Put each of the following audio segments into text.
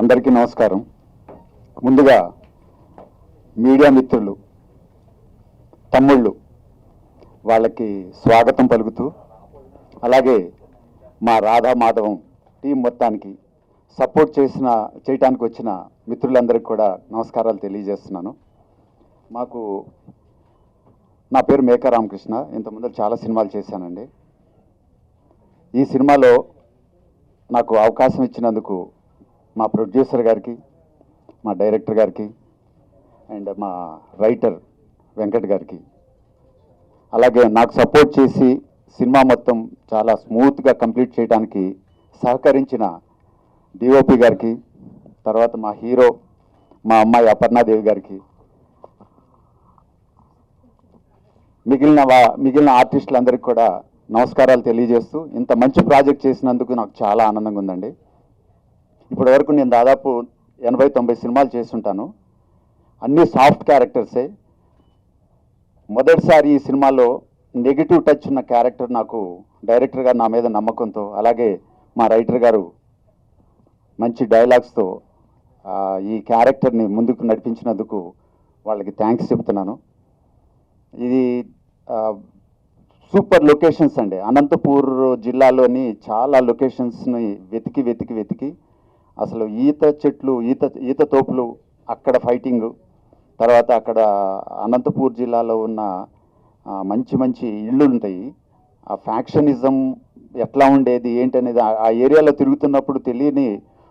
అందరికీ నమస్కారం. ముందుగా మీడియా మిత్రులు, తమ్ముళ్ళు వాళ్ళకి స్వాగతం పలుకుతూ, అలాగే మా రాధా మాధవం టీం మొత్తానికి సపోర్ట్ చేయడానికి వచ్చిన మిత్రులందరికీ కూడా నమస్కారాలు తెలియజేస్తున్నాను. నా పేరు మేకా రామకృష్ణ. ఇంతకుముందు చాలా సినిమాలు చేశానండి. ఈ సినిమాలో నాకు అవకాశం ఇచ్చినందుకు మా ప్రొడ్యూసర్ గారికి, మా డైరెక్టర్ గారికి అండ్ మా రైటర్ వెంకట్ గారికి, అలాగే నాకు సపోర్ట్ చేసి సినిమా మొత్తం చాలా స్మూత్గా కంప్లీట్ చేయడానికి సహకరించిన డిఓపి గారికి, తర్వాత మా హీరో మా అమ్మాయి అపర్ణాదేవి గారికి, మిగిలిన ఆర్టిస్టులందరికీ కూడా నమస్కారాలు తెలియజేస్తూ, ఇంత మంచి ప్రాజెక్ట్ చేసినందుకు నాకు చాలా ఆనందంగా ఉందండి. ఇప్పటి వరకు నేను దాదాపు 80-90 సినిమాలు చేస్తుంటాను. అన్నీ సాఫ్ట్ క్యారెక్టర్సే. మొదటిసారి ఈ సినిమాలో నెగిటివ్ టచ్ ఉన్న క్యారెక్టర్ నాకు డైరెక్టర్ గారు నా మీద నమ్మకంతో, అలాగే మా రైటర్ గారు మంచి డైలాగ్స్తో ఈ క్యారెక్టర్ని ముందుకు నడిపించినందుకు వాళ్ళకి థ్యాంక్స్ చెప్తున్నాను. ఇది సూపర్ లొకేషన్స్ అండి. అనంతపూర్ జిల్లాలోని చాలా లొకేషన్స్ని వెతికి అసలు ఈత చెట్లు, ఈత తోపులు, అక్కడ ఫైటింగ్, తర్వాత అక్కడ అనంతపూర్ జిల్లాలో ఉన్న మంచి ఇళ్ళు ఉంటాయి. ఆ ఫ్యాక్షనిజం ఎట్లా ఉండేది ఏంటనేది ఆ ఏరియాలో తిరుగుతున్నప్పుడు తెలియని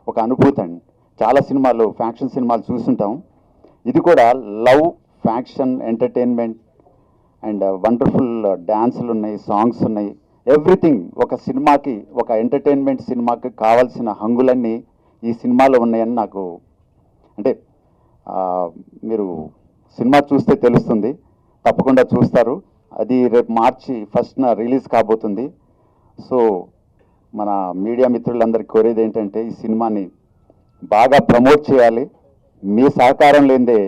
ఒక అనుభూతి అండి. చాలా సినిమాలు, ఫ్యాక్షన్ సినిమాలు చూస్తుంటాం. ఇది కూడా love, faction, entertainment and wonderful డ్యాన్సులు ఉన్నాయి, సాంగ్స్ ఉన్నాయి, ఎవ్రీథింగ్. ఒక సినిమాకి, ఒక ఎంటర్టైన్మెంట్ సినిమాకి కావాల్సిన హంగులన్నీ ఈ సినిమాలో ఉన్నాయని నాకు, అంటే మీరు సినిమా చూస్తే తెలుస్తుంది, తప్పకుండా చూస్తారు. అది రేపు March 1న రిలీజ్ కాబోతుంది. సో మన మీడియా మిత్రులందరికీ కోరేది ఏంటంటే, ఈ సినిమాని బాగా ప్రమోట్ చేయాలి. మీ సహకారం లేనిదే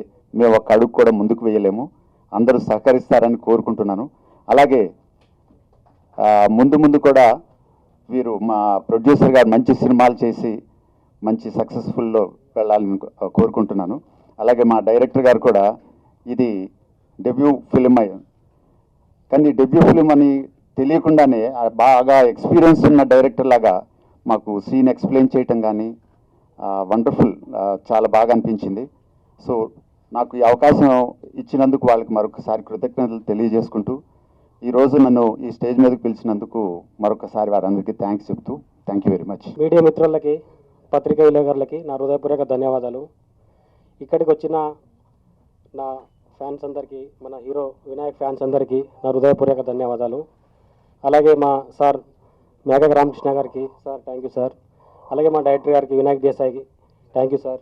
మేము ఒక అడుగు కూడా ముందుకు వేయలేము. అందరూ సహకరిస్తారని కోరుకుంటున్నాను. అలాగే ముందు కూడా వీరు, మా ప్రొడ్యూసర్ గారు మంచి సినిమాలు చేసి మంచి సక్సెస్ఫుల్లో వెళ్ళాలని కోరుకుంటున్నాను. అలాగే మా డైరెక్టర్ గారు కూడా, ఇది డెబ్యూ ఫిలిం కానీ డెబ్యూ ఫిలిం అని తెలియకుండానే బాగా ఎక్స్పీరియన్స్ ఉన్న డైరెక్టర్ లాగా మాకు సీన్ ఎక్స్ప్లెయిన్ చేయటం కానీ వండర్ఫుల్, చాలా బాగా అనిపించింది. సో నాకు ఈ అవకాశం ఇచ్చినందుకు వాళ్ళకి మరొకసారి కృతజ్ఞతలు తెలియజేసుకుంటూ, ఈరోజు నన్ను ఈ స్టేజ్ మీదకి పిలిచినందుకు మరొకసారి వారందరికీ థ్యాంక్స్ చెప్తూ, thank you very much. Media మిత్రులకి, పత్రికా విలేకరులకి నా హృదయపూర్వక ధన్యవాదాలు. ఇక్కడికి వచ్చిన నా ఫ్యాన్స్ అందరికీ, మన హీరో వినాయక్ ఫ్యాన్స్ అందరికీ నా హృదయపూర్వక ధన్యవాదాలు. అలాగే మా సార్ మేఘ రామకృష్ణ గారికి, సార్ థ్యాంక్ యూ సార్. అలాగే మా డైరెక్టర్ గారికి వినాయక్ దేశాయికి థ్యాంక్ యూ సార్.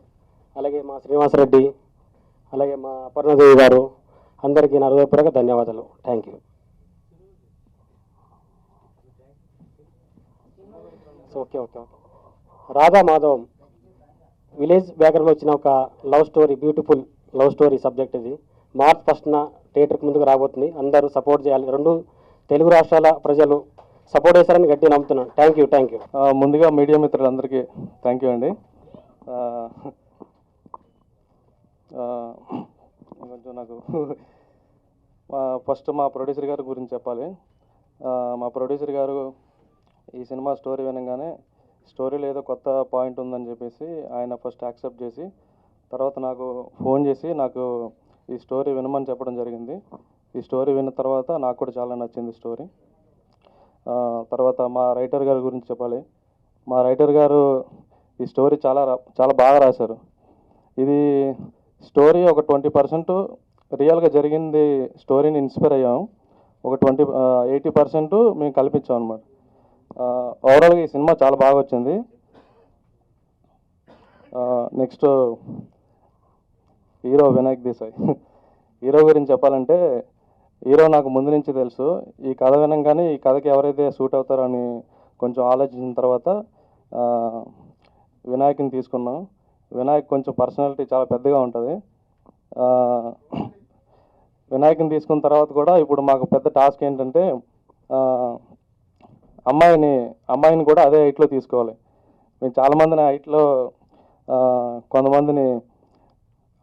అలాగే మా శ్రీనివాసరెడ్డి, అలాగే మా అపర్ణదేవి గారు, అందరికీ నా హృదయపూర్వక ధన్యవాదాలు. Thank you. Okay. Radha Madhavam village బ్యాక్గ్రౌండ్లో వచ్చిన ఒక love story, beautiful love story subject. ఇది March 1న థియేటర్కి ముందుకు రాబోతుంది. అందరూ సపోర్ట్ చేయాలి. 2 తెలుగు రాష్ట్రాల ప్రజలు సపోర్ట్ చేస్తారని గట్టిగా నమ్ముతున్నాను. Thank you. ముందుగా మీడియా మిత్రులందరికీ థ్యాంక్ యూ అండి. కొంచెం నాకు ఫస్ట్ మా ప్రొడ్యూసర్ గారి గురించి చెప్పాలి. మా ప్రొడ్యూసర్ గారు ఈ సినిమా స్టోరీ వినగానే, స్టోరీలో ఏదో కొత్త పాయింట్ ఉందని చెప్పేసి ఆయన ఫస్ట్ యాక్సెప్ట్ చేసి, తర్వాత నాకు ఫోన్ చేసి నాకు ఈ స్టోరీ వినమని చెప్పడం జరిగింది. ఈ స్టోరీ విన్న తర్వాత నాకు కూడా చాలా నచ్చింది స్టోరీ. తర్వాత మా రైటర్ గారి గురించి చెప్పాలి. మా రైటర్ గారు ఈ స్టోరీ చాలా బాగా రాశారు. ఇది స్టోరీ ఒక 20% రియల్గా జరిగింది, స్టోరీని ఇన్స్పైర్ అయ్యాము. ఒక 80% మేము కల్పించాం అనమాట. ఓవరాల్గా ఈ సినిమా చాలా బాగా వచ్చింది. Next hero Vinayak Desai. Hero గురించి చెప్పాలంటే, హీరో నాకు ముందు నుంచి తెలుసు. ఈ కథ వినంగానే ఈ కథకి ఎవరైతే సూట్ అవుతారో అని కొంచెం ఆలోచించిన తర్వాత వినాయక్ని తీసుకున్నాం. వినాయక్ కొంచెం పర్సనాలిటీ చాలా పెద్దగా ఉంటుంది. వినాయక్ని తీసుకున్న తర్వాత కూడా ఇప్పుడు మాకు పెద్ద టాస్క్ ఏంటంటే, అమ్మాయిని కూడా అదే హైట్లో తీసుకోవాలి. మేము చాలామందిని హైట్లో కొంతమందిని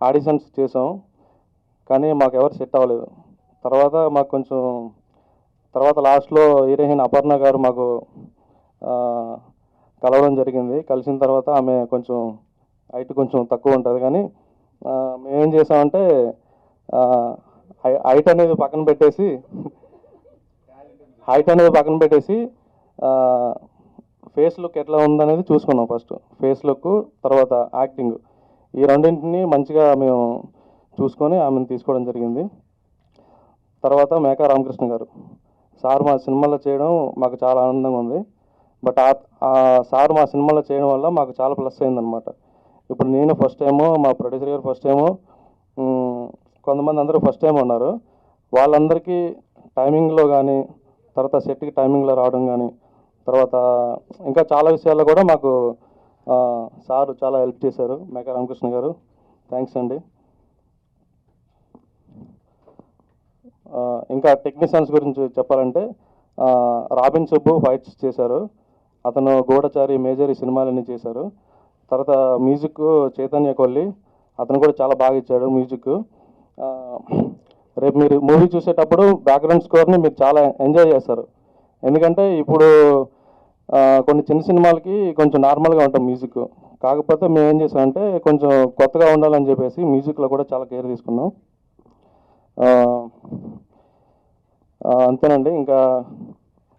ఆడిషన్స్ చేసాం, కానీ మాకు ఎవరు సెట్ అవ్వలేదు. తర్వాత మాకు కొంచెం తర్వాత లాస్ట్లో హీరోయిన్ అపర్ణ గారు మాకు కలవడం జరిగింది. కలిసిన తర్వాత ఆమె కొంచెం హైట్ కొంచెం తక్కువ ఉంటుంది, కానీ మేమేం చేసామంటే హైట్ అనేది పక్కన పెట్టేసి ఫేస్ లుక్ ఎట్లా ఉందనేది చూసుకున్నాం. ఫస్ట్ ఫేస్ లుక్, తర్వాత యాక్టింగ్, ఈ రెండింటిని మంచిగా మేము చూసుకొని ఆమెను తీసుకోవడం జరిగింది. తర్వాత మేకా రామకృష్ణ గారు సార్ మా సినిమాలో చేయడం మాకు చాలా ఆనందంగా ఉంది. బట్ ఆ సార్ మా సినిమాలో చేయడం వల్ల మాకు చాలా ప్లస్ అయిందనమాట. ఇప్పుడు నేను ఫస్ట్ టైము, మా ప్రొడ్యూసర్ గారు ఫస్ట్ టైము, కొంతమంది అందరూ ఫస్ట్ టైం ఉన్నారు. వాళ్ళందరికీ టైమింగ్లో కానీ, తర్వాత సెట్కి టైమింగ్లో రావడం కానీ, తర్వాత ఇంకా చాలా విషయాల్లో కూడా మాకు సార్ చాలా హెల్ప్ చేశారు. మేకా రామకృష్ణ గారు, థ్యాంక్స్ అండి. ఇంకా టెక్నీషియన్స్ గురించి చెప్పాలంటే రాబిన్ సుబ్బు ఫైట్స్ చేశారు. అతను గూఢచారి, మేజర్ ఈ సినిమాలన్నీ చేశారు. తర్వాత మ్యూజిక్ చైతన్య కొల్లి, అతను కూడా చాలా బాగా ఇచ్చాడు మ్యూజిక్. రేపు మీరు మూవీ చూసేటప్పుడు బ్యాక్గ్రౌండ్ స్కోర్ని మీరు చాలా ఎంజాయ్ చేస్తారు. ఎందుకంటే ఇప్పుడు కొన్ని చిన్న సినిమాలకి కొంచెం నార్మల్గా ఉంటాం మ్యూజిక్, కాకపోతే మేము ఏం చేసామంటే కొంచెం కొత్తగా ఉండాలని చెప్పేసి మ్యూజిక్లో కూడా చాలా కేర్ తీసుకున్నాం. అంతేనండి. ఇంకా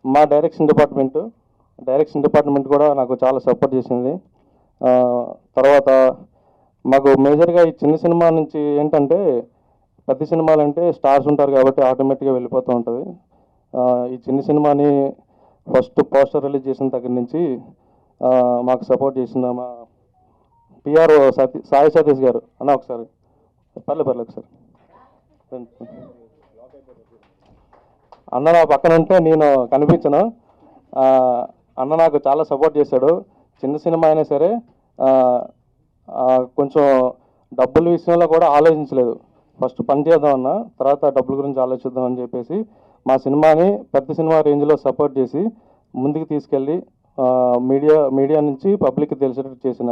మా డైరెక్షన్ డిపార్ట్మెంట్ కూడా నాకు చాలా సపోర్ట్ చేసింది. తర్వాత మాకు మేజర్గా ఈ చిన్న సినిమా నుంచి ఏంటంటే, పెద్ద సినిమాలు అంటే స్టార్స్ ఉంటారు కాబట్టి ఆటోమేటిక్గా వెళ్ళిపోతూ ఉంటుంది. ఈ చిన్న సినిమాని ఫస్ట్ పోస్టర్ రిలీజ్ చేసిన దగ్గర నుంచి మాకు సపోర్ట్ చేసిన మా పిఆర్ఓ సాయి సతీష్ గారు, అన్న ఒకసారి పర్లేదు ఒకసారి అన్న నా పక్కన ఉంటే నేను కనిపించను. అన్న నాకు చాలా సపోర్ట్ చేశాడు. చిన్న సినిమా అయినా సరే కొంచెం డబ్బుల విషయంలో కూడా ఆలోచించలేదు. ఫస్ట్ పని చేద్దాం అన్న, తర్వాత డబ్బుల గురించి ఆలోచిద్దాం అని చెప్పేసి మా సినిమాని పెద్ద సినిమా రేంజ్లో సపోర్ట్ చేసి ముందుకు తీసుకెళ్ళి మీడియా నుంచి పబ్లిక్కి తెలిసేటట్టు చేసిన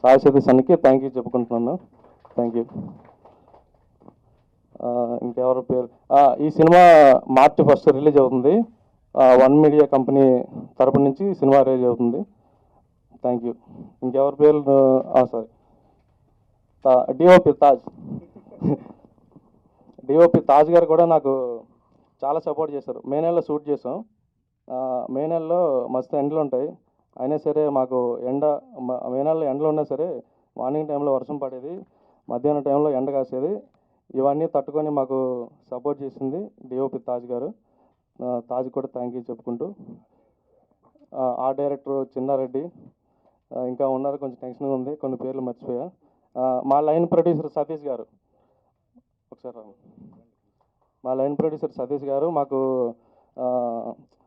సాయి సతీష్ అన్నకి థ్యాంక్ యూ చెప్పుకుంటున్నాను. Thank you. ఇంకెవరి పేరు, ఈ సినిమా మార్చి 1 రిలీజ్ అవుతుంది. వన్ మీడియా కంపెనీ తరపు నుంచి సినిమా రిలీజ్ అవుతుంది. Thank you. ఇంకెవరి పేరు, సారీ, డిఓపి తాజ్ గారు కూడా నాకు చాలా సపోర్ట్ చేశారు. మే నెలలో షూట్ చేసాం. మే నెలలో మస్తు ఎండలు ఉంటాయి, అయినా సరే మాకు మే నెలలో ఎండలు ఉన్నా సరే మార్నింగ్ టైంలో వర్షం పడేది, మధ్యాహ్నం టైంలో ఎండ కాసేది. ఇవన్నీ తట్టుకొని మాకు సపోర్ట్ చేసింది డిఓపి తాజ్ గారు. తాజ్ కూడా థ్యాంక్ యూ చెప్పుకుంటూ, ఆ డైరెక్టర్ చిన్నారెడ్డి, ఇంకా ఉన్నారు, కొంచెం టెన్షన్గా ఉంది, కొన్ని పేర్లు మర్చిపోయా. మా లైన్ ప్రొడ్యూసర్ సతీష్ గారు, ఒకసారి మా లైన్ ప్రొడ్యూసర్ సతీష్ గారు మాకు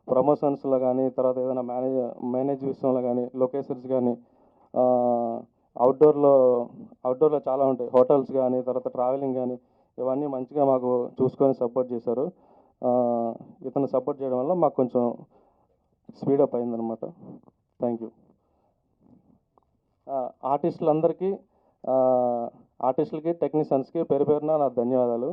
ప్రమోషన్స్లో కానీ, తర్వాత ఏదైనా మేనేజ్ విషయంలో కానీ, లొకేషన్స్ కానీ, అవుట్డోర్లో చాలా ఉంటాయి, హోటల్స్ కానీ, తర్వాత ట్రావెలింగ్ కానీ, ఇవన్నీ మంచిగా మాకు చూసుకొని సపోర్ట్ చేశారు. ఇతను సపోర్ట్ చేయడం వల్ల మాకు కొంచెం స్పీడప్ అయిందనమాట. Thank you. ఆర్టిస్టులకి టెక్నీషియన్స్కి పేరున నా ధన్యవాదాలు.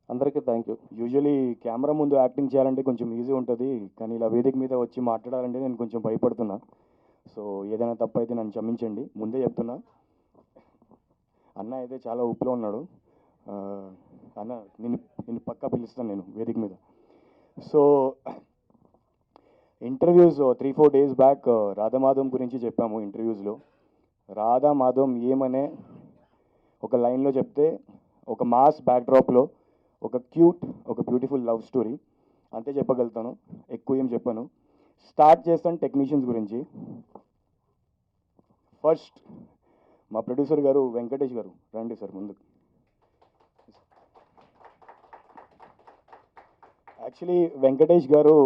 అందరికీ థ్యాంక్ యూ. యూజువలీ కెమెరా ముందు యాక్టింగ్ చేయాలంటే కొంచెం ఈజీ ఉంటుంది, కానీ ఇలా వేదిక మీద వచ్చి మాట్లాడాలంటే నేను కొంచెం భయపడుతున్నా. సో ఏదైనా తప్పు అయితే నన్ను క్షమించండి, ముందే చెప్తున్నా. అన్న అయితే చాలా ఉప్పులో ఉన్నాడు. అన్న నిన్ను పక్కా పిలుస్తాను నేను వేదిక మీద. So interviews 3-4 days back Radhamadhavam గురించి చెప్పాము ఇంటర్వ్యూస్లో. రాధామాధవం ఏమనే ఒక లైన్లో చెప్తే, ఒక మాస్ బ్యాక్డ్రాప్లో ఒక బ్యూటిఫుల్ లవ్ స్టోరీ అంతే చెప్పగలుగుతాను, ఎక్కువ ఏం చెప్పాను. స్టార్ట్ చేస్తాను టెక్నీషియన్స్ గురించి. ఫస్ట్ మా ప్రొడ్యూసర్ గారు వెంకటేష్ గారు, రండి సార్ ముందుకు. యాక్చువల్లీ వెంకటేష్ గారు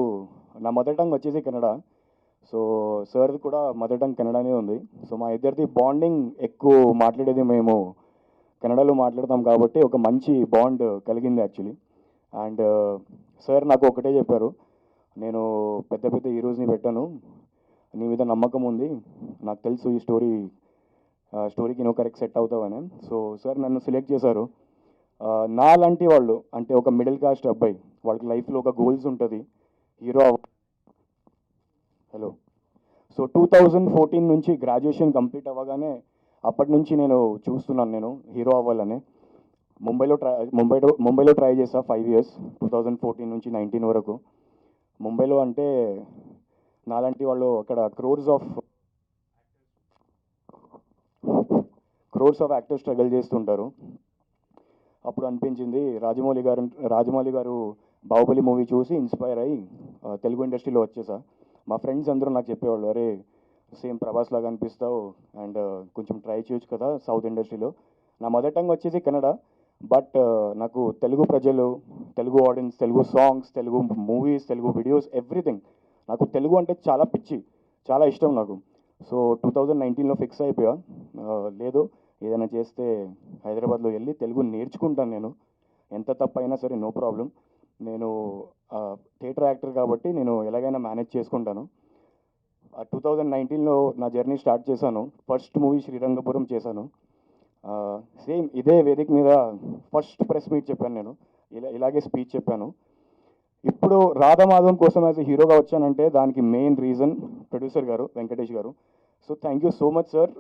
నా మదర్ టంగ్ వచ్చేసి కన్నడ. సో సార్ది కూడా మదర్ టంగ్ కన్నడనే ఉంది. సో మా ఇద్దరిది బాండింగ్ ఎక్కువ మాట్లాడేది మేము కన్నడలో మాట్లాడతాం కాబట్టి ఒక మంచి బాండ్ కలిగింది యాక్చువల్లీ. అండ్ సార్ నాకు ఒకటే చెప్పారు, నేను పెద్ద హీరోస్ని పెట్టాను, నీ మీద నమ్మకం ఉంది, నాకు తెలుసు ఈ స్టోరీ స్టోరీకి నువ్వు కరెక్ట్ సెట్ అవుతావని. సో సార్ నన్ను సెలెక్ట్ చేశారు. నా లాంటి వాళ్ళు అంటే ఒక మిడిల్ క్లాస్ అబ్బాయి, వాళ్ళకి లైఫ్లో ఒక గోల్స్ ఉంటుంది, హీరో. హలో. సో 2014 నుంచి గ్రాడ్యుయేషన్ కంప్లీట్ అవ్వగానే అప్పటి నుంచి నేను చూస్తున్నాను నేను హీరో అవ్వాలని. ముంబైలో ట్రై చేసా 5 years, 2014 నుంచి 19 వరకు. ముంబైలో అంటే నాలాంటి వాళ్ళు అక్కడ క్రోర్స్ ఆఫ్ యాక్టర్స్ స్ట్రగుల్ చేస్తుంటారు. అప్పుడు అనిపించింది రాజమౌళి గారు బాహుబలి మూవీ చూసి ఇన్స్పైర్ అయ్యి తెలుగు ఇండస్ట్రీలో వచ్చేసా. మా ఫ్రెండ్స్ అందరూ నాకు చెప్పేవాళ్ళు, అరే సేమ్ ప్రభాస్ లాగా అనిపిస్తావు అండ్ కొంచెం ట్రై చేయొచ్చు కదా సౌత్ ఇండస్ట్రీలో. నా మదర్ టంగ్ వచ్చేసి కన్నడ, బట్ నాకు తెలుగు ప్రజలు, Telugu audience, Telugu songs, Telugu movies, Telugu videos, everything, నాకు తెలుగు అంటే చాలా పిచ్చి, చాలా ఇష్టం నాకు. సో 2019లో ఫిక్స్ అయిపోయా, లేదు ఏదైనా చేస్తే హైదరాబాద్లో వెళ్ళి తెలుగు నేర్చుకుంటాను నేను, ఎంత తప్పైనా సరే నో ప్రాబ్లం. నేను థియేటర్ యాక్టర్ కాబట్టి నేను ఎలాగైనా మేనేజ్ చేసుకుంటాను. 2019లో నా జర్నీ స్టార్ట్ చేశాను. ఫస్ట్ మూవీ శ్రీరంగపురం చేశాను. సేమ్ ఇదే వేదిక మీద ఫస్ట్ ప్రెస్ మీట్ చెప్పాను నేను, ఇలాగే స్పీచ్ చెప్పాను. ఇప్పుడు రాధామాధవం కోసం యాజ్ హీరోగా వచ్చానంటే దానికి మెయిన్ రీజన్ ప్రొడ్యూసర్ గారు, వెంకటేష్ గారు. So thank you so much sir.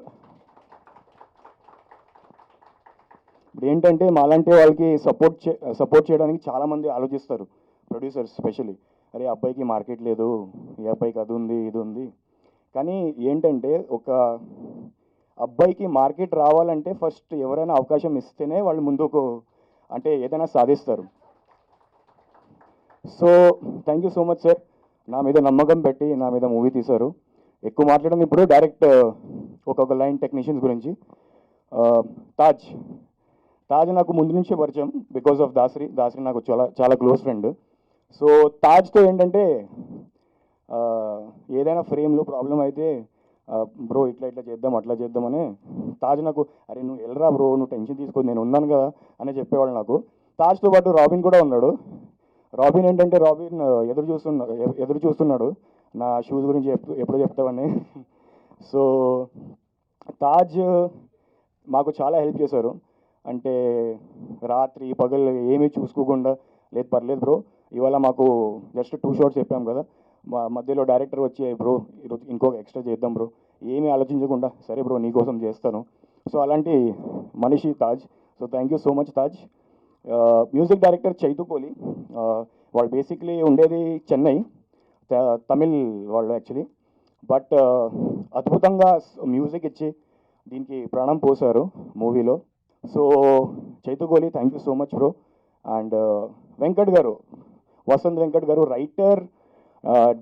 ఇప్పుడు ఏంటంటే మాలాంటి వాళ్ళకి సపోర్ట్ చేయడానికి చాలామంది ఆలోచిస్తారు, ప్రొడ్యూసర్స్ స్పెషల్లీ. అరే అబ్బాయికి మార్కెట్ లేదు, ఈ అబ్బాయికి అది ఉంది, ఇది ఉంది. కానీ ఏంటంటే ఒక అబ్బాయికి మార్కెట్ రావాలంటే ఫస్ట్ ఎవరైనా అవకాశం ఇస్తేనే వాళ్ళు ముందుకు అంటే ఏదైనా సాధిస్తారు. So thank you so much sir, నా మీద నమ్మకం పెట్టి నా మీద మూవీ తీశారు. ఎక్కువ మాట్లాడడం ఇప్పుడు డైరెక్ట్ ఒక్కొక్క లైన్ టెక్నీషియన్స్ గురించి. తాజ్ నాకు ముందు నుంచే పరిచయం బికాస్ ఆఫ్ దాసరి నాకు చాలా క్లోజ్ ఫ్రెండ్. సో తాజ్తో ఏంటంటే ఏదైనా ఫ్రేమ్లో ప్రాబ్లం అయితే బ్రో ఇట్లా చేద్దాం, అట్లా చేద్దామని తాజ్ నాకు, అరే నువ్వు వెళ్ళరా బ్రో, నువ్వు టెన్షన్ తీసుకో, నేను ఉన్నాను కదా అని చెప్పేవాళ్ళు నాకు. తాజ్తో పాటు రాబిన్ కూడా ఉన్నాడు. రాబిన్ ఏంటంటే ఎదురు చూస్తున్నాడు నా షూస్ గురించి ఎప్పుడు చెప్తామని. సో తాజ్ మాకు చాలా హెల్ప్ చేశారు. అంటే రాత్రి పగలు ఏమీ చూసుకోకుండా, లేదు పర్లేదు బ్రో ఇవాళ మాకు జస్ట్ 2 shots చెప్పాం కదా, మా మధ్యలో డైరెక్టర్ వచ్చి బ్రో ఈరోజు ఇంకొక ఎక్స్ట్రా చేద్దాం బ్రో, ఏమీ ఆలోచించకుండా సరే బ్రో నీకోసం చేస్తాను. సో అలాంటి మనిషి Taj. So thank you so much Taj. Music director Chaitukoli, వాళ్ళు బేసిక్లీ ఉండేది చెన్నై, తమిళ్ వాళ్ళు యాక్చువల్లీ, బట్ అద్భుతంగా మ్యూజిక్ ఇచ్చి దీనికి ప్రాణం పోసారు మూవీలో. So Chaitukoli thank you so much bro. And Venkat garu, Vasant Venkat garu, writer,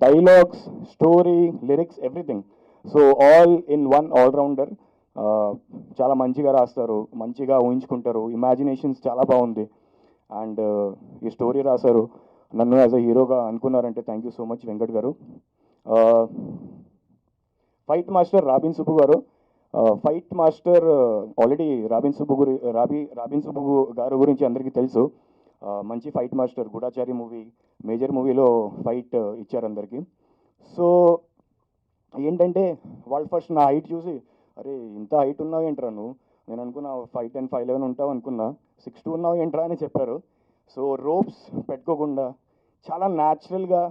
dialogues, story, lyrics, everything. So all in one, allrounder. చాలా మంచిగా రాస్తారు, మంచిగా ఊహించుకుంటారు, ఇమాజినేషన్స్ చాలా బాగుంది. అండ్ ఈ స్టోరీ రాశారు, నన్ను యాజ్ అ హీరోగా అనుకున్నారంటే thank you so much Venkat garu. Fight master Robin Subbu garu. Fight master already Robin Subbu garu గురించి అందరికీ తెలుసు. మంచి fight master, Goodachari movie, Major మూవీలో ఫైట్ ఇచ్చారు అందరికీ. సో ఏంటంటే వాళ్ళు ఫస్ట్ నా హైట్ చూసి, అరే ఇంత హైట్ ఉన్నావు ఏంట్రా నువ్వు, నేను అనుకున్నా 5'10", 5'11" ఉంటావు అనుకున్నా, 6'2" ఉన్నావు ఏంట్రా అని చెప్పారు. సో రోప్స్ పెట్టుకోకుండా చాలా న్యాచురల్గా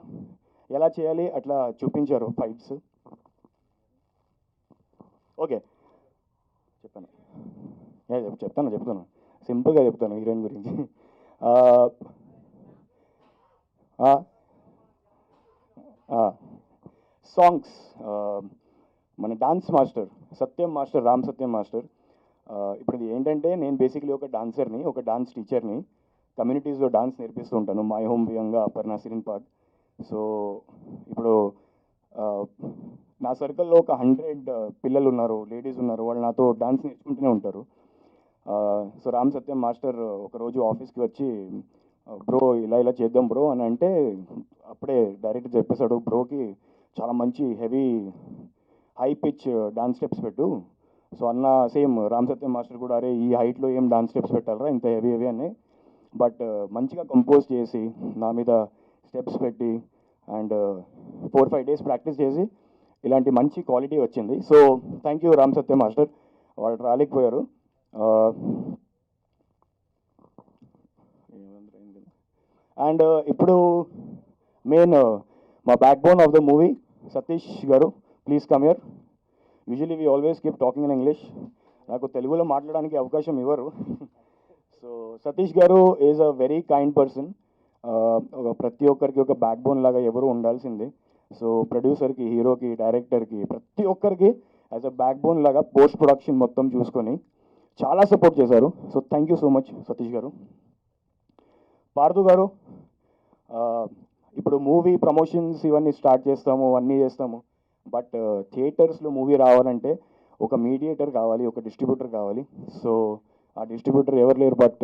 ఎలా చేయాలి అట్లా చూపించారు ఫైట్స్. ఓకే చెప్తాను సింపుల్గా చెప్తాను హీరోయిన్ గురించి. సాంగ్స్, మన dance master Ram Satyam master. ఇప్పుడు ఇది ఏంటంటే నేను బేసిక్లీ ఒక డాన్సర్ని, ఒక డాన్స్ టీచర్ని, కమ్యూనిటీస్లో డాన్స్ నేర్పిస్తూ ఉంటాను, మై హోమ్ వియంగా అప్పర్ నసిరిన్ పార్క్. సో ఇప్పుడు నా సర్కిల్లో ఒక 100 పిల్లలు ఉన్నారు, లేడీస్ ఉన్నారు, వాళ్ళు నాతో డాన్స్ నేర్చుకుంటూనే ఉంటారు. సో రామ్ సత్యం మాస్టర్ ఒకరోజు ఆఫీస్కి వచ్చి, బ్రో ఇలా చేద్దాం బ్రో అని అంటే, అప్పుడే డైరెక్టర్ చెప్పేశాడు, బ్రోకి చాలా మంచి heavy high pitch dance steps పెట్టు. సో అన్న సేమ్ రామ్ సత్యం మాస్టర్ కూడా, అరే ఈ హైట్లో ఏం డాన్స్ స్టెప్స్ పెట్టాలరా ఇంత హెవీ అని, బట్ మంచిగా కంపోజ్ చేసి నా మీద స్టెప్స్ పెట్టి అండ్ 4-5 days ప్రాక్టీస్ చేసి ఇలాంటి మంచి క్వాలిటీ వచ్చింది. So thank you Ram Satyam master. వాళ్ళు రాలేకపోయారు. అండ్ ఇప్పుడు మెయిన్ మా backbone of the movie Satish garu, please come here. Usually we always keep talking in English, నాకు తెలుగులో మాట్లాడడానికి అవకాశం ఇవ్వరు. So Satish garu is a very kind person. ప్రతి ఒక్కరికి ఒక బ్యాక్ బోన్ లాగా ఎవరు ఉండాల్సిందే. సో ప్రొడ్యూసర్కి, హీరోకి, డైరెక్టర్కి, ప్రతి ఒక్కరికి యాజ్ అ బ్యాక్ బోన్ లాగా పోస్ట్ ప్రొడక్షన్ మొత్తం చూసుకొని చాలా సపోర్ట్ చేశారు. So thank you so much Satish గారు. పార్థు గారు, ఇప్పుడు మూవీ ప్రమోషన్స్ ఇవన్నీ స్టార్ట్ చేస్తాము, అన్నీ చేస్తాము. బట్ థియేటర్స్లో మూవీ రావాలంటే ఒక మీడియేటర్ కావాలి, ఒక డిస్ట్రిబ్యూటర్ కావాలి. సో ఆ డిస్ట్రిబ్యూటర్ ఎవరు లేరు but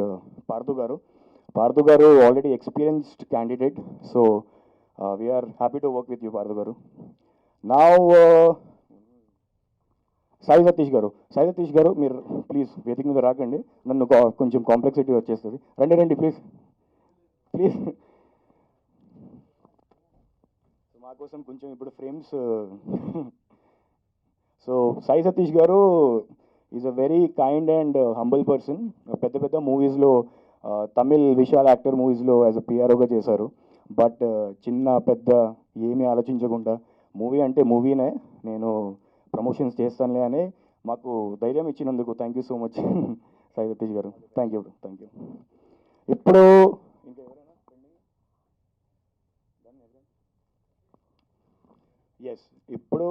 Partha garu. Parthu garu already experienced candidate. So we are happy to work with you Parthu garu. నా సాయి సతీష్ గారు, సాయి సతీష్ గారు మీరు ప్లీజ్ వేదిక మీద రాకండి, నన్ను కొంచెం కాంప్లెక్సిటీ వచ్చేస్తుంది. రండి రండి ప్లీజ్ ప్లీజ్. మా కోసం కొంచెం ఇప్పుడు frames. So Sai Satish garu is a very kind and humble person. పెద్ద పెద్ద మూవీస్లో, తమిళ్ విశాల్ యాక్టర్ మూవీస్లో యాజ్ అ పిఆర్ఓగా చేశారు. బట్ చిన్న పెద్ద ఏమీ ఆలోచించకుండా మూవీ అంటే మూవీనే, నేను ప్రమోషన్స్ చేస్తానులే అని మాకు ధైర్యం ఇచ్చినందుకు thank you so much Sai Satish garu. Thank you thank you. ఇప్పుడు ఎస్, ఇప్పుడు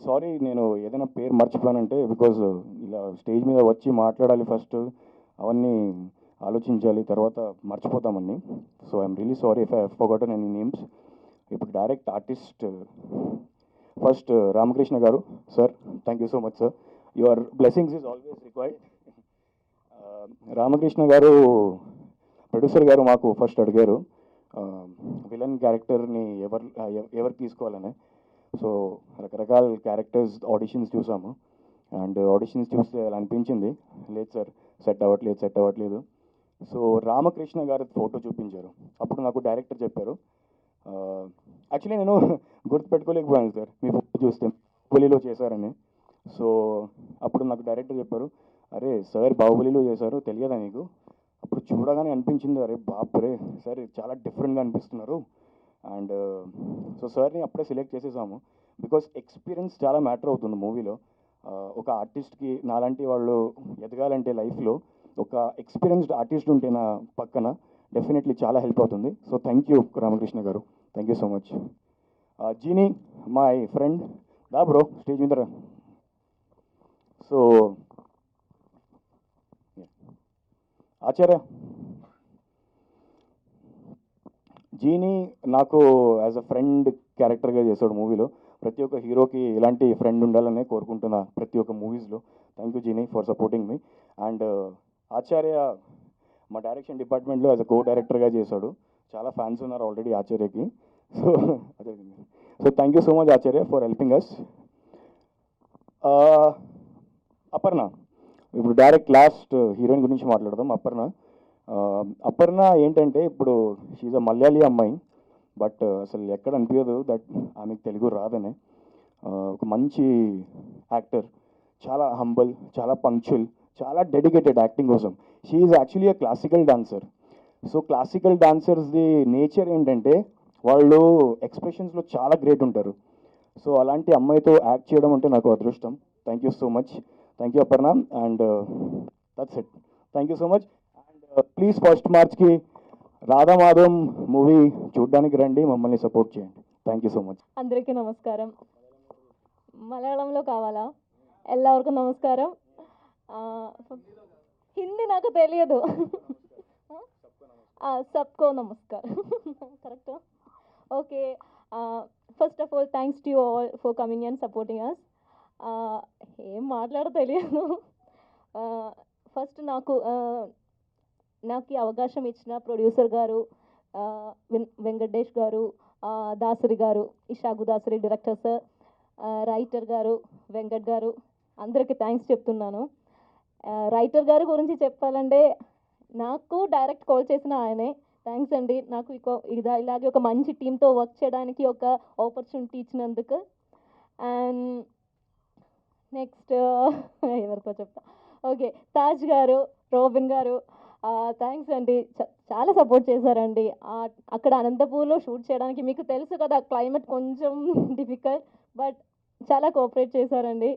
సారీ నేను ఏదైనా పేరు మర్చిపోయానంటే బికాజ్ ఇలా స్టేజ్ మీద వచ్చి మాట్లాడాలి ఫస్ట్, అవన్నీ ఆలోచించాలి, తర్వాత మర్చిపోతామని. So I'm really sorry if I forgotten any names. ఇప్పుడు direct artist first Ramakrishna garu. Sir thank you so much sir, your blessings is always required. Ramakrishna garu producer గారు మాకు ఫస్ట్ అడిగారు విలన్ క్యారెక్టర్ని ఎవరు తీసుకోవాలని. సో రకరకాల క్యారెక్టర్స్ ఆడిషన్స్ చూసాము. అండ్ ఆడిషన్స్ చూస్తే అలా అనిపించింది, లేదు సార్ సెట్ అవ్వట్లేదు. సో రామకృష్ణ గారి ఫోటో చూపించారు. అప్పుడు నాకు డైరెక్టర్ చెప్పారు, యాక్చువల్లీ నేను గుర్తుపెట్టుకోలేకపోయాను సార్ మీ ఫోటో చూస్తే బాహుబలిలో చేశారని. సో అప్పుడు నాకు డైరెక్టర్ చెప్పారు, అరే సార్ బాహుబలిలో చేశారు తెలియదా నీకు? అప్పుడు చూడగానే అనిపించింది, అరే బాపురే సార్ చాలా డిఫరెంట్గా అనిపిస్తున్నారు. అండ్ సో సార్ని అప్పుడే సెలెక్ట్ చేసేసాము. బికాస్ ఎక్స్పీరియన్స్ చాలా మ్యాటర్ అవుతుంది మూవీలో. ఒక ఆర్టిస్ట్కి నాలాంటి వాళ్ళు ఎదగాలంటే లైఫ్లో ఒక ఎక్స్పీరియన్స్డ్ ఆర్టిస్ట్ ఉంటే నా పక్కన డెఫినెట్లీ చాలా హెల్ప్ అవుతుంది. So thank you Ramakrishna garu, thank you so much. Jeeni my friend, దా బ్రో స్టేజ్ మీద. సో ఆచార్య, జీని నాకు యాజ్ అ ఫ్రెండ్ క్యారెక్టర్గా చేశాడు మూవీలో. ప్రతి ఒక్క హీరోకి ఇలాంటి ఫ్రెండ్ ఉండాలనే కోరుకుంటున్నా ప్రతి ఒక్క మూవీస్లో. Thank you Jeeni for supporting me. And Acharya మా డైరెక్షన్ డిపార్ట్మెంట్లో యాజ్ అ కో డైరెక్టర్గా చేశాడు. చాలా ఫ్యాన్స్ ఉన్నారు ఆల్రెడీ ఆచార్యకి. So thank you so much Acharya for helping us. Aparna, ఇప్పుడు డైరెక్ట్ లాస్ట్ హీరోయిన్ గురించి మాట్లాడదాం. అపర్ణ ఏంటంటే ఇప్పుడు షీజ్ అ మలయాళీ అమ్మాయి. బట్ అసలు ఎక్కడ అనిపించదు దట్ ఆమెకు తెలుగు రాదని. ఒక మంచి యాక్టర్, చాలా హంబల్, చాలా పంక్చువల్, చాలా డెడికేటెడ్ యాక్టింగ్ కోసం. She is actually a classical dancer. So classical డాన్సర్స్ది నేచర్ ఏంటంటే వాళ్ళు ఎక్స్ప్రెషన్స్లో చాలా గ్రేట్ ఉంటారు. సో అలాంటి అమ్మాయితో యాక్ట్ చేయడం అంటే నాకు అదృష్టం. Thank you so much, thank you Aparna. And that's it, thank you so much. And please first మార్చ్కి రాధామాధవం మూవీ చూడడానికి రండి, మమ్మల్ని సపోర్ట్ చేయండి. Thank you so much. అందరికీ నమస్కారం. మలయాళంలో కావాలా? ఎల్లరికీ నమస్కారం. హిందీ నాకు తెలియదు. సబ్కో నమస్కారం, correct? Okay, first of all thanks to you all for coming and supporting us. ఏం మాట్లాడో తెలియదు. ఫస్ట్ నాకు ఈ అవకాశం ఇచ్చిన ప్రొడ్యూసర్ గారు వెంకటేష్ గారు, దాసరి గారు, ఇషాగు దాసరి డైరెక్టర్ సార్, రైటర్ గారు వెంకట్ గారు, అందరికీ థ్యాంక్స్ చెప్తున్నాను. రైటర్ గారి గురించి చెప్పాలంటే నాకు డైరెక్ట్ కాల్ చేసిన ఆయనే. థ్యాంక్స్ అండి, నాకు ఇలాగే ఒక మంచి టీంతో వర్క్ చేయడానికి ఒక ఆపర్చునిటీ ఇచ్చినందుకు. అండ్ నెక్స్ట్ ఎవరికో చెప్తా. ఓకే, తాజ్ గారు, రోబిన్ గారు, థ్యాంక్స్ అండి. చాలా సపోర్ట్ చేశారండి. అక్కడ అనంతపూర్లో షూట్ చేయడానికి మీకు తెలుసు కదా, క్లైమేట్ కొంచెం డిఫికల్ట్, బట్ చాలా కోఆపరేట్ చేశారండి.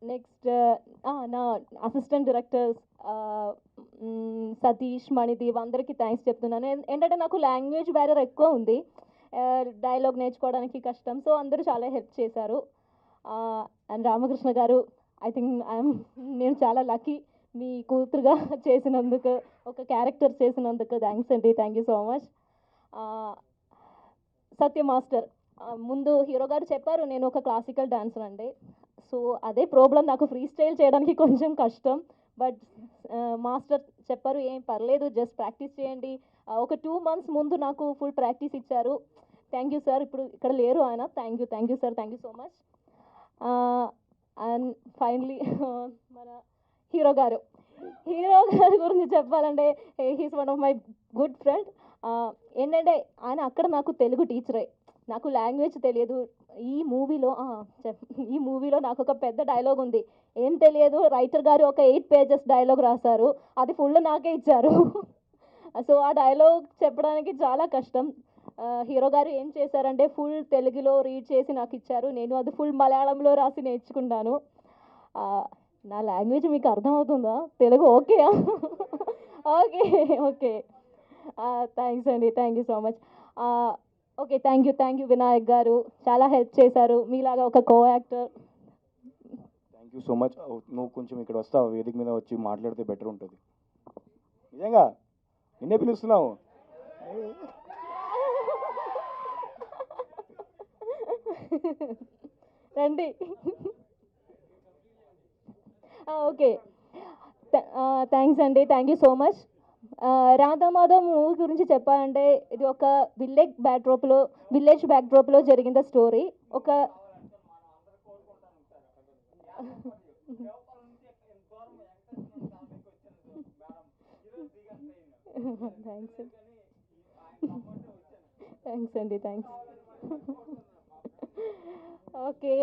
నెక్స్ట్ నా అసిస్టెంట్ డైరెక్టర్స్ సతీష్, మణిదీప్ అందరికీ థ్యాంక్స్ చెప్తున్నాను. ఏంటంటే నాకు లాంగ్వేజ్ బ్యారియర్ ఎక్కువ ఉంది, డైలాగ్ నేర్చుకోవడానికి కష్టం. సో అందరూ చాలా హెల్ప్ చేశారు. అండ్ రామకృష్ణ గారు, ఐ థింక్ నేను చాలా లక్కీ మీ కూతురుగా చేసినందుకు, ఒక క్యారెక్టర్ చేసినందుకు థ్యాంక్స్ అండి. Thank you so much. Satya master, ముందు హీరో గారు చెప్పారు నేను ఒక క్లాసికల్ డాన్సర్ అండి. సో అదే ప్రాబ్లం, నాకు ఫ్రీ స్టైల్ చేయడానికి కొంచెం కష్టం. బట్ మాస్టర్ చెప్పారు ఏం పర్లేదు, జస్ట్ ప్రాక్టీస్ చేయండి. ఒక 2 months ముందు నాకు ఫుల్ ప్రాక్టీస్ ఇచ్చారు. Thank you sir. ఇప్పుడు ఇక్కడ లేరు ఆయన. Thank you sir, thank you so much. And finally మన హీరో గారు గురించి చెప్పాలంటే he's one of my good friend. ఏంటంటే ఆయన అక్కడ నాకు తెలుగు టీచరే, నాకు లాంగ్వేజ్ తెలియదు. ఈ మూవీలో నాకు ఒక పెద్ద డైలాగ్ ఉంది, ఏం తెలియదు. రైటర్ గారు ఒక 8 pages డైలాగ్ రాశారు, అది ఫుల్ నాకే ఇచ్చారు. సో ఆ డైలాగ్ చెప్పడానికి చాలా కష్టం. హీరో గారు ఏం చేశారంటే ఫుల్ తెలుగులో రీడ్ చేసి నాకు ఇచ్చారు, నేను అది ఫుల్ మలయాళంలో రాసి నేర్చుకున్నాను. నా లాంగ్వేజ్ మీకు అర్థమవుతుందా? తెలుగు ఓకే? ఓకే. థ్యాంక్స్ అండి, thank you so much. Okay, thank you Vinayak గారు, చాలా హెల్ప్ చేశారు, మీలాగా ఒక actor. Thank you so much. నువ్వు కొంచెం ఇక్కడ వస్తావు, వేదిక మీద వచ్చి మాట్లాడితే బెటర్ ఉంటుంది. నిజంగా నిన్నే పిలుస్తున్నావు. రండి. ఓకే, థ్యాంక్స్ అండి, thank you so much. Radhamadhav movie గురించి చెప్పాలంటే ఇది ఒక విలేజ్ బ్యాక్డ్రాప్లో జరిగిన స్టోరీ. ఒక థ్యాంక్స్ అండి, థ్యాంక్స్. ఓకే,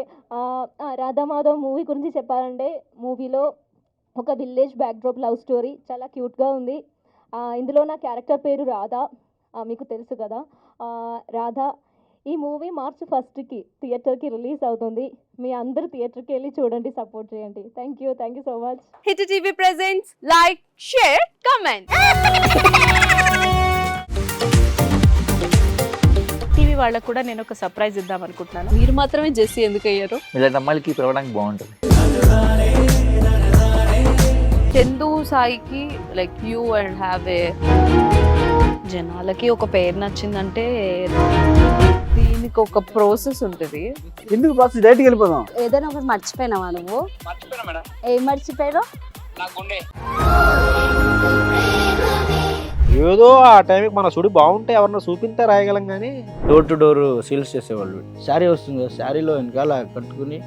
రాధామాధవ్ మూవీ గురించి చెప్పాలంటే మూవీలో ఒక విలేజ్ బ్యాక్డ్రాప్ లవ్ స్టోరీ, చాలా క్యూట్గా ఉంది. ఇందులో నా క్యారెక్టర్ పేరు రాధా, మీకు తెలుసు కదా. రాధా ఈ మూవీ March 1st థియేటర్కి రిలీజ్ అవుతుంది. మీ అందరూ థియేటర్కి వెళ్ళి చూడండి, సపోర్ట్ చేయండి. Thank you so much. Hit TV presents like, share, comment. TV వాళ్ళకు కూడా నేను ఒక సర్ప్రైజ్ ఇద్దాం అనుకుంటున్నాను. మీరు మాత్రమే జెస్సీ ఎందుకు అయ్యారు? ఇలాంటి అమ్మాయిలకి పిలవడానికి బాగుంటుంది. చందు సాయికి like you and have a, జనాలకి ఒక పేరు నచ్చిందంటే దీనికి ఒక ప్రాసెస్ ఉంటుంది. ఎందుకు ప్రాసెస్ డైరెక్ట్గా వెళ్ళిపోదాం. ఏదైనా ఒకటి మర్చిపోయినావా నువ్వు? ఏం మర్చిపోయావు? ఏదో ఆ టైంకి మన సుడి బాగుంటే ఎవరన్నా చూపింటే రాయగలం కానీ డోర్ టు డోర్ సేల్స్ చేసేవాళ్ళు. శారీ వస్తుంది కదా, శారీలో వెనకాల కట్టుకుని